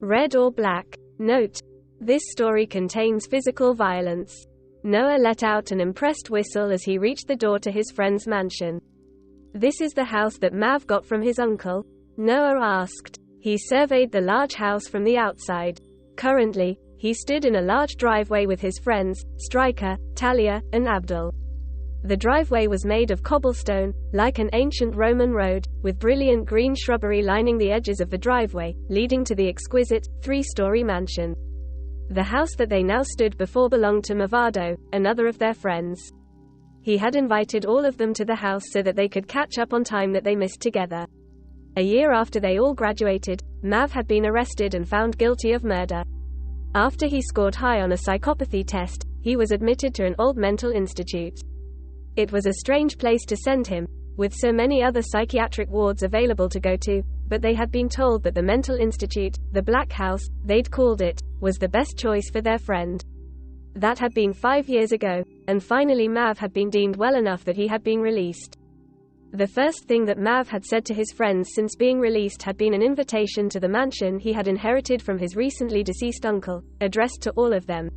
Red or black? Note: this story contains physical violence. Noah let out an impressed whistle as he reached the door to his friend's mansion. This is the house that Mav got from his uncle? Noah asked. He surveyed the large house from the outside. Currently, he stood in a large driveway with his friends, Stryker, Talia, and Abdul. The driveway was made of cobblestone, like an ancient Roman road, with brilliant green shrubbery lining the edges of the driveway, leading to the exquisite, three-story mansion. The house that they now stood before belonged to Movado, another of their friends. He had invited all of them to the house so that they could catch up on time that they missed together. A year after they all graduated, Mav had been arrested and found guilty of murder. After he scored high on a psychopathy test, he was admitted to an old mental institute. It was a strange place to send him, with so many other psychiatric wards available to go to, but they had been told that the mental institute, the Black House, they'd called it, was the best choice for their friend. That had been 5 years ago, and finally Mav had been deemed well enough that he had been released. The first thing that Mav had said to his friends since being released had been an invitation to the mansion he had inherited from his recently deceased uncle, addressed to all of them.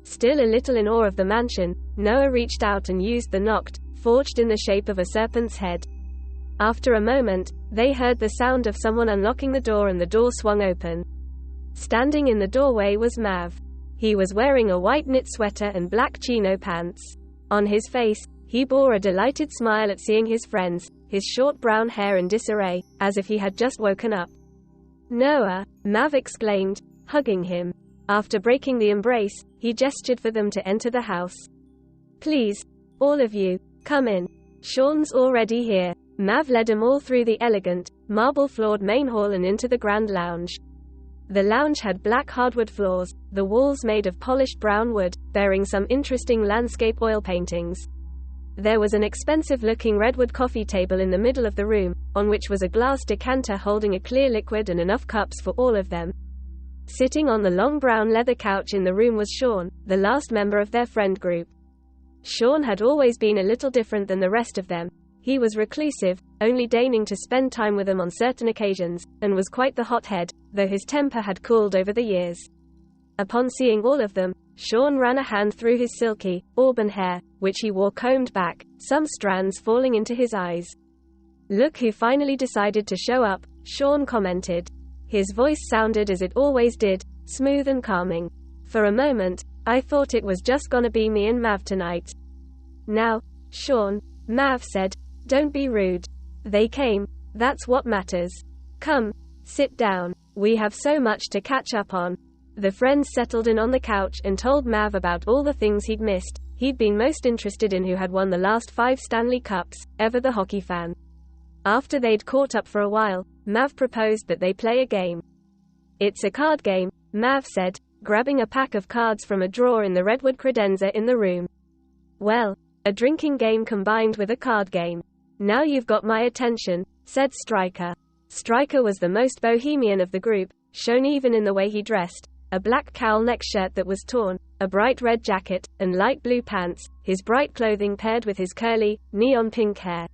Still a little in awe of the mansion, Noah reached out and used the Noct, forged in the shape of a serpent's head. After a moment, they heard the sound of someone unlocking the door and the door swung open. Standing in the doorway was Mav. He was wearing a white knit sweater and black chino pants. On his face, he bore a delighted smile at seeing his friends, his short brown hair in disarray, as if he had just woken up. "Noah," Mav exclaimed, hugging him. After breaking the embrace, he gestured for them to enter the house. "Please, all of you, come in. Sean's already here." Mav led them all through the elegant, marble-floored main hall and into the grand lounge. The lounge had black hardwood floors, the walls made of polished brown wood, bearing some interesting landscape oil paintings. There was an expensive-looking redwood coffee table in the middle of the room, on which was a glass decanter holding a clear liquid and enough cups for all of them. Sitting on the long brown leather couch in the room was Sean, the last member of their friend group. Sean had always been a little different than the rest of them. He was reclusive, only deigning to spend time with them on certain occasions, and was quite the hothead, though his temper had cooled over the years. Upon seeing all of them, Sean ran a hand through his silky, auburn hair, which he wore combed back, some strands falling into his eyes. "Look who finally decided to show up," Sean commented. His voice sounded as it always did, smooth and calming. "For a moment, I thought it was just gonna be me and Mav tonight." "Now, Sean," Mav said, "don't be rude. They came, that's what matters. Come, sit down. We have so much to catch up on." The friends settled in on the couch and told Mav about all the things he'd missed. He'd been most interested in who had won the last 5 Stanley Cups, ever the hockey fan. After they'd caught up for a while, Mav proposed that they play a game. "It's a card game," Mav said, grabbing a pack of cards from a drawer in the redwood credenza in the room. "Well, a drinking game combined with a card game. Now you've got my attention," said Stryker. Stryker was the most bohemian of the group, shown even in the way he dressed. A black cowl neck shirt that was torn, a bright red jacket, and light blue pants, his bright clothing paired with his curly, neon pink hair.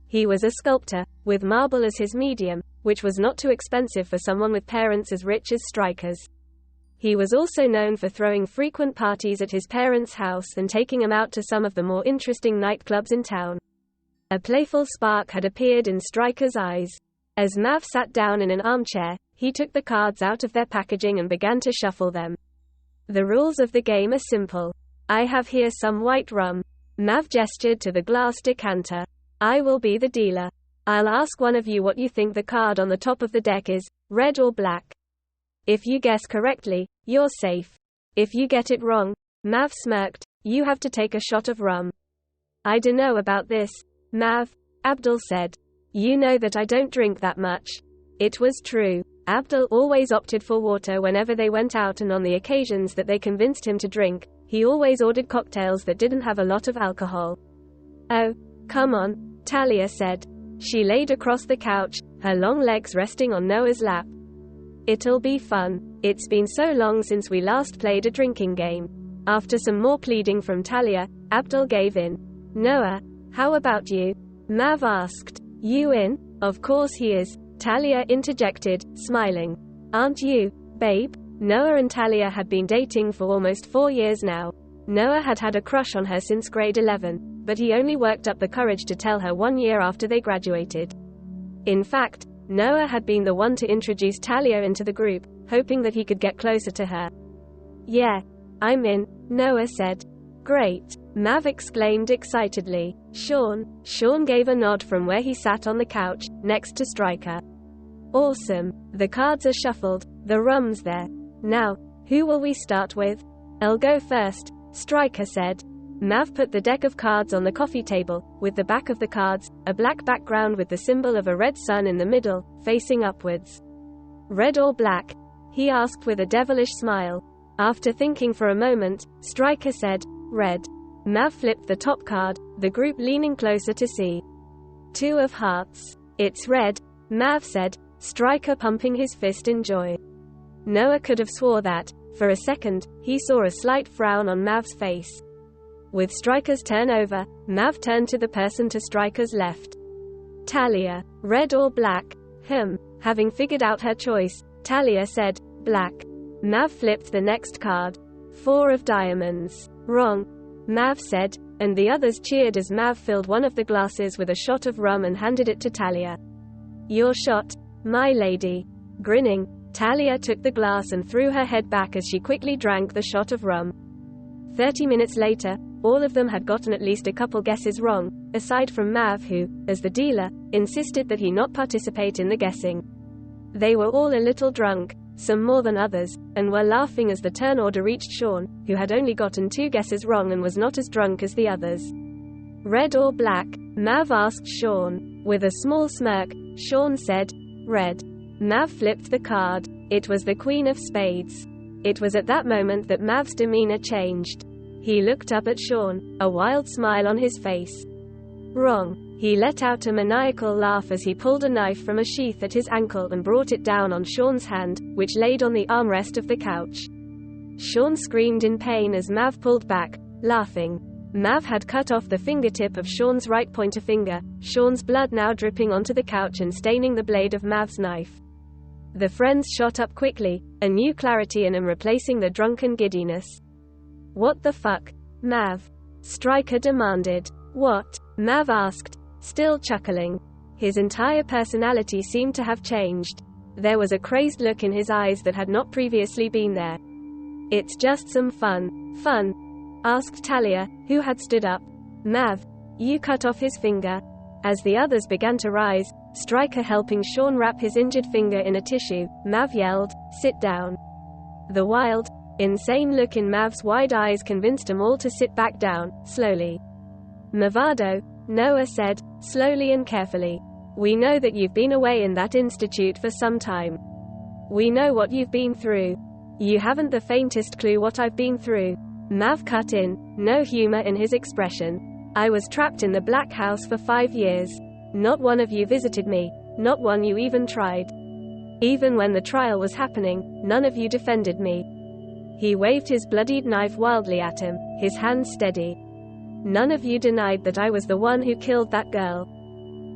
He was a sculptor, with marble as his medium, which was not too expensive for someone with parents as rich as Stryker's. He was also known for throwing frequent parties at his parents' house and taking them out to some of the more interesting nightclubs in town. A playful spark had appeared in Stryker's eyes. As Mav sat down in an armchair, he took the cards out of their packaging and began to shuffle them. "The rules of the game are simple. I have here some white rum." Mav gestured to the glass decanter. "I will be the dealer. I'll ask one of you what you think the card on the top of the deck is, red or black. If you guess correctly, you're safe. If you get it wrong," Mav smirked, "you have to take a shot of rum." "I dunno about this, Mav," Abdul said. "You know that I don't drink that much." It was true. Abdul always opted for water whenever they went out, and on the occasions that they convinced him to drink, he always ordered cocktails that didn't have a lot of alcohol. "Oh, come on," Talia said. She laid across the couch, her long legs resting on Noah's lap. "It'll be fun. It's been so long since we last played a drinking game." After some more pleading from Talia, Abdul gave in. "Noah, how about you?" Mav asked. "You in?" "Of course he is," Talia interjected, smiling. "Aren't you?" Babe? Noah and Talia had been dating for almost 4 years now. Noah had had a crush on her since grade 11, but he only worked up the courage to tell her 1 year after they graduated. In fact, Noah had been the one to introduce Talia into the group, hoping that he could get closer to her. "Yeah, I'm in," Noah said. "Great," Mav exclaimed excitedly. Sean gave a nod from where he sat on the couch, next to Stryker. "Awesome. The cards are shuffled, the rum's there. Now, who will we start with?" "I'll go first," Stryker said. Mav put the deck of cards on the coffee table, with the back of the cards, a black background with the symbol of a red sun in the middle, facing upwards. "Red or black?" he asked with a devilish smile. After thinking for a moment, Stryker said, "Red." Mav flipped the top card, the group leaning closer to see. 2 of hearts. "It's red," Mav said, Stryker pumping his fist in joy. Noah could have swore that, for a second, he saw a slight frown on Mav's face. With Stryker's turn over, Mav turned to the person to Stryker's left. "Talia, red or black?" Having figured out her choice, Talia said, "Black." Mav flipped the next card. 4 of diamonds. "Wrong," Mav said, and the others cheered as Mav filled one of the glasses with a shot of rum and handed it to Talia. "Your shot, my lady." Grinning, Talia took the glass and threw her head back as she quickly drank the shot of rum. 30 minutes later, all of them had gotten at least a couple guesses wrong, aside from Mav who, as the dealer, insisted that he not participate in the guessing. They were all a little drunk, some more than others, and were laughing as the turn order reached Sean, who had only gotten 2 guesses wrong and was not as drunk as the others. "Red or black?" Mav asked Sean. With a small smirk, Sean said, "Red." Mav flipped the card. It was the Queen of Spades. It was at that moment that Mav's demeanor changed. He looked up at Sean, a wild smile on his face. "Wrong." He let out a maniacal laugh as he pulled a knife from a sheath at his ankle and brought it down on Sean's hand, which laid on the armrest of the couch. Sean screamed in pain as Mav pulled back, laughing. Mav had cut off the fingertip of Sean's right pointer finger, Sean's blood now dripping onto the couch and staining the blade of Mav's knife. The friends shot up quickly, a new clarity in them replacing the drunken giddiness. "What the fuck, Mav?" Stryker demanded. "What?" Mav asked, still chuckling. His entire personality seemed to have changed. There was a crazed look in his eyes that had not previously been there. "It's just some fun." "Fun?" asked Talia, who had stood up. "Mav, you cut off his finger." As the others began to rise, Stryker helping Sean wrap his injured finger in a tissue, Mav yelled, "Sit down." The wild, insane look in Mav's wide eyes convinced them all to sit back down, slowly. "Mavado," Noah said, slowly and carefully. "We know that you've been away in that institute for some time. We know what you've been through. You haven't the faintest clue what I've been through." Mav cut in, no humor in his expression. "I was trapped in the Black House for 5 years. Not one of you visited me, not one you even tried. Even when the trial was happening, none of you defended me." He waved his bloodied knife wildly at him, his hand steady. "None of you denied that I was the one who killed that girl.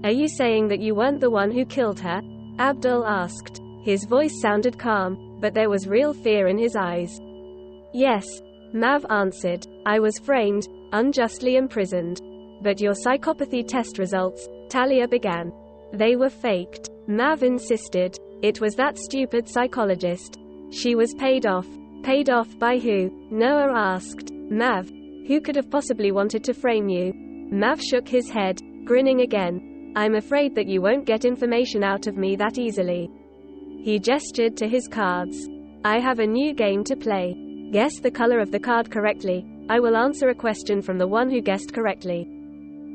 Are you saying that you weren't the one who killed her?" Abdul asked. His voice sounded calm, but there was real fear in his eyes. "Yes," Mav answered. "I was framed, unjustly imprisoned. But your psychopathy test results," Talia began. "They were faked," Mav insisted. "It was that stupid psychologist. She was paid off." "Paid off by who?" Noah asked. "Mav. Who could have possibly wanted to frame you?" Mav shook his head, grinning again. "I'm afraid that you won't get information out of me that easily." He gestured to his cards. "I have a new game to play. Guess the color of the card correctly. I will answer a question from the one who guessed correctly."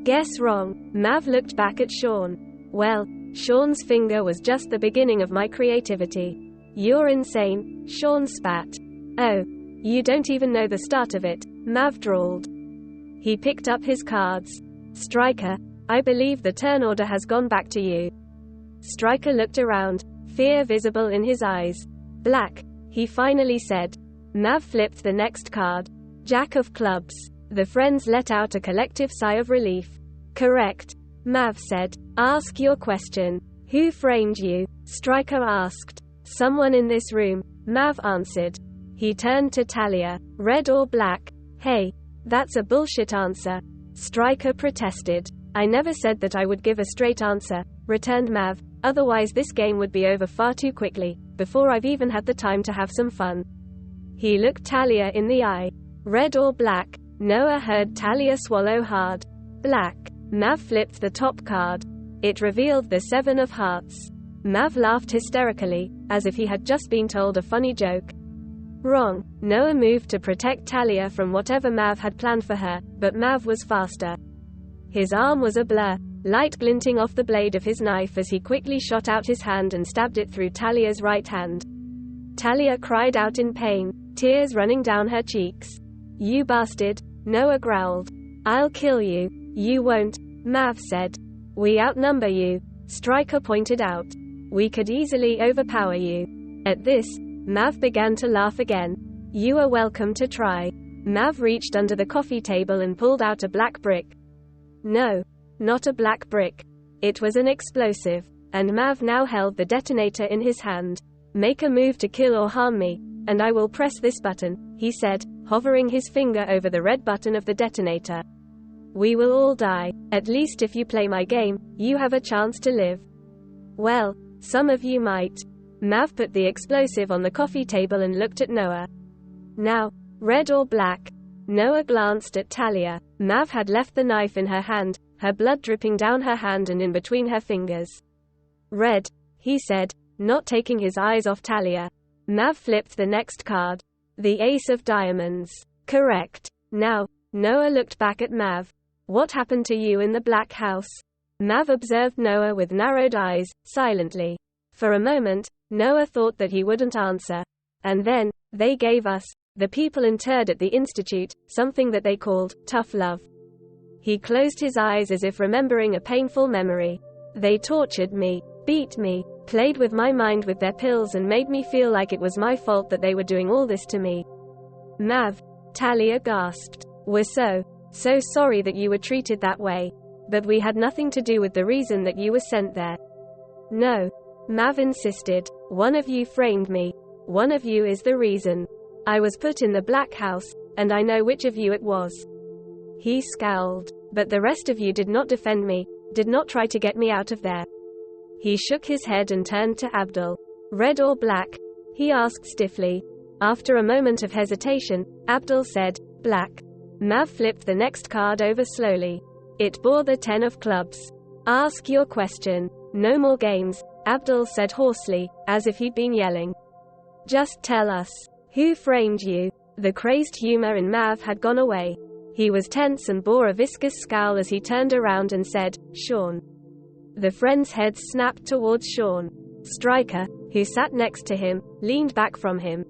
"Guess wrong." Mav looked back at Sean. "Well, Sean's finger was just the beginning of my creativity." "You're insane," Sean spat. "Oh, you don't even know the start of it," Mav drawled. He picked up his cards. "Stryker, I believe the turn order has gone back to you." Stryker looked around, fear visible in his eyes. "Black," he finally said. Mav flipped the next card. "Jack of clubs." The friends let out a collective sigh of relief. "Correct," Mav said. "Ask your question." "Who framed you?" Stryker asked. "Someone in this room," Mav answered. He turned to Talia. Red or black? Hey, that's a bullshit answer. Stryker protested. I never said that I would give a straight answer, returned Mav. Otherwise this game would be over far too quickly, before I've even had the time to have some fun. He looked Talia in the eye. Red or black? Noah heard Talia swallow hard. Black. Mav flipped the top card. It revealed the 7 of hearts. Mav laughed hysterically, as if he had just been told a funny joke. Wrong. Noah moved to protect Talia from whatever Mav had planned for her, but Mav was faster. His arm was a blur, light glinting off the blade of his knife as he quickly shot out his hand and stabbed it through Talia's right hand. Talia cried out in pain, tears running down her cheeks. You bastard, Noah growled. I'll kill you. You won't, Mav said. We outnumber you, Stryker pointed out. We could easily overpower you. At this, Mav began to laugh again. You are welcome to try. Mav reached under the coffee table and pulled out a black brick. No, not a black brick. It was an explosive, and Mav now held the detonator in his hand. Make a move to kill or harm me, and I will press this button, he said, hovering his finger over the red button of the detonator. We will all die. At least if you play my game, you have a chance to live. Well, some of you might. Mav put the explosive on the coffee table and looked at Noah. Now, red or black? Noah glanced at Talia. Mav had left the knife in her hand, her blood dripping down her hand and in between her fingers. Red, he said, not taking his eyes off Talia. Mav flipped the next card. The ace of diamonds. Correct. Now, Noah looked back at Mav. What happened to you in the black house? Mav observed Noah with narrowed eyes, silently. For a moment, Noah thought that he wouldn't answer. And then, they gave us, the people interred at the Institute, something that they called, tough love. He closed his eyes as if remembering a painful memory. They tortured me, beat me, played with my mind with their pills and made me feel like it was my fault that they were doing all this to me. Mav, Talia gasped. We're so sorry that you were treated that way. But we had nothing to do with the reason that you were sent there. No. Mav insisted. One of you framed me. One of you is the reason. I was put in the black house, and I know which of you it was. He scowled. But the rest of you did not defend me, did not try to get me out of there. He shook his head and turned to Abdul. Red or black? He asked stiffly. After a moment of hesitation, Abdul said, black. Mav flipped the next card over slowly. It bore the 10 of clubs. Ask your question. No more games, Abdul said hoarsely, as if he'd been yelling. Just tell us. Who framed you? The crazed humor in Mav had gone away. He was tense and bore a viscous scowl as he turned around and said, Sean. The friends' heads snapped towards Sean. Stryker, who sat next to him, leaned back from him.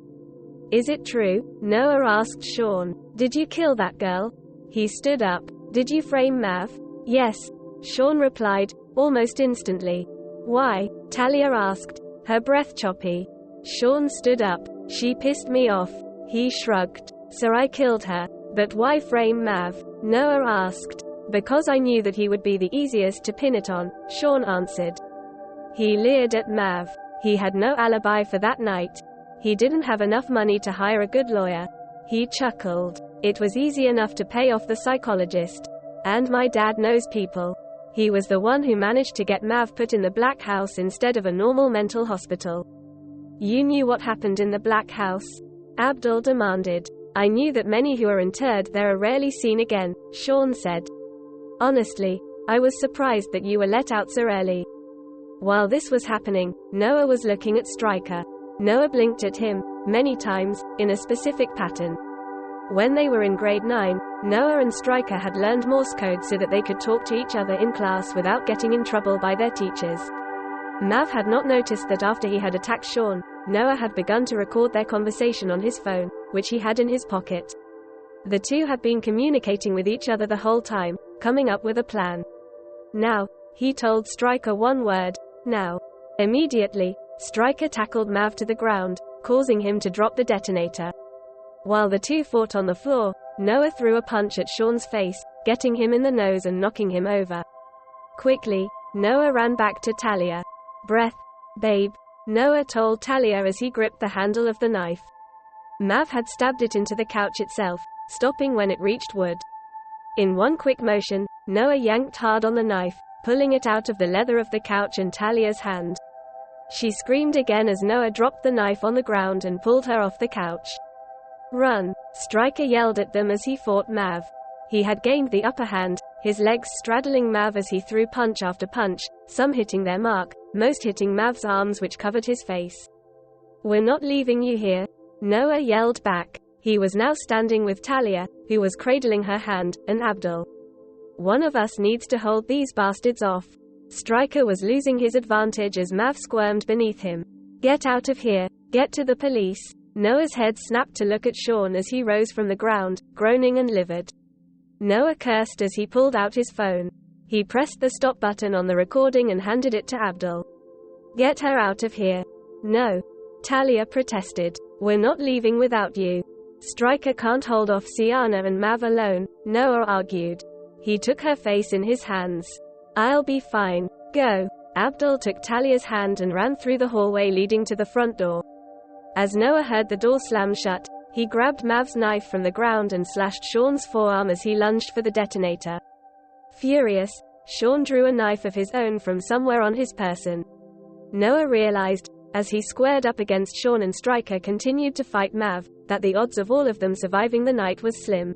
Is it true? Noah asked Sean. Did you kill that girl? He stood up. Did you frame Mav? Yes, Sean replied, almost instantly. Why? Talia asked, her breath choppy. Sean stood up. She pissed me off. He shrugged. So I killed her. But why frame Mav? Noah asked. Because I knew that he would be the easiest to pin it on, Sean answered. He leered at Mav. He had no alibi for that night. He didn't have enough money to hire a good lawyer. He chuckled. It was easy enough to pay off the psychologist. And my dad knows people. He was the one who managed to get Mav put in the black house instead of a normal mental hospital. You knew what happened in the black house? Abdul demanded. I knew that many who are interred there are rarely seen again, Sean said. Honestly, I was surprised that you were let out so early. While this was happening, Noah was looking at Stryker. Noah blinked at him, many times, in a specific pattern. When they were in grade 9, Noah and Stryker had learned Morse code so that they could talk to each other in class without getting in trouble by their teachers. Mav had not noticed that after he had attacked Sean, Noah had begun to record their conversation on his phone, which he had in his pocket. The two had been communicating with each other the whole time, coming up with a plan. Now, he told Stryker one word, now. Immediately, Stryker tackled Mav to the ground, causing him to drop the detonator. While the two fought on the floor, Noah threw a punch at Sean's face, getting him in the nose and knocking him over. Quickly, Noah ran back to Talia. Breath, babe. Noah told Talia as he gripped the handle of the knife. Mav had stabbed it into the couch itself, stopping when it reached wood. In one quick motion, Noah yanked hard on the knife, pulling it out of the leather of the couch and Talia's hand. She screamed again as Noah dropped the knife on the ground and pulled her off the couch. "Run!" Stryker yelled at them as he fought Mav. He had gained the upper hand, his legs straddling Mav as he threw punch after punch, some hitting their mark, most hitting Mav's arms which covered his face. "We're not leaving you here," Noah yelled back. He was now standing with Talia, who was cradling her hand, and Abdul. "One of us needs to hold these bastards off." Stryker was losing his advantage as Mav squirmed beneath him. "Get out of here. Get to the police." Noah's head snapped to look at Sean as he rose from the ground, groaning and livid. Noah cursed as he pulled out his phone. He pressed the stop button on the recording and handed it to Abdul. "Get her out of here." "No," Talia protested. "We're not leaving without you." "Stryker can't hold off Sienna and Mav alone," Noah argued. He took her face in his hands. "I'll be fine. Go." Abdul took Talia's hand and ran through the hallway leading to the front door. As Noah heard the door slam shut, he grabbed Mav's knife from the ground and slashed Sean's forearm as he lunged for the detonator. Furious, Sean drew a knife of his own from somewhere on his person. Noah realized, as he squared up against Sean and Stryker continued to fight Mav, that the odds of all of them surviving the night was slim.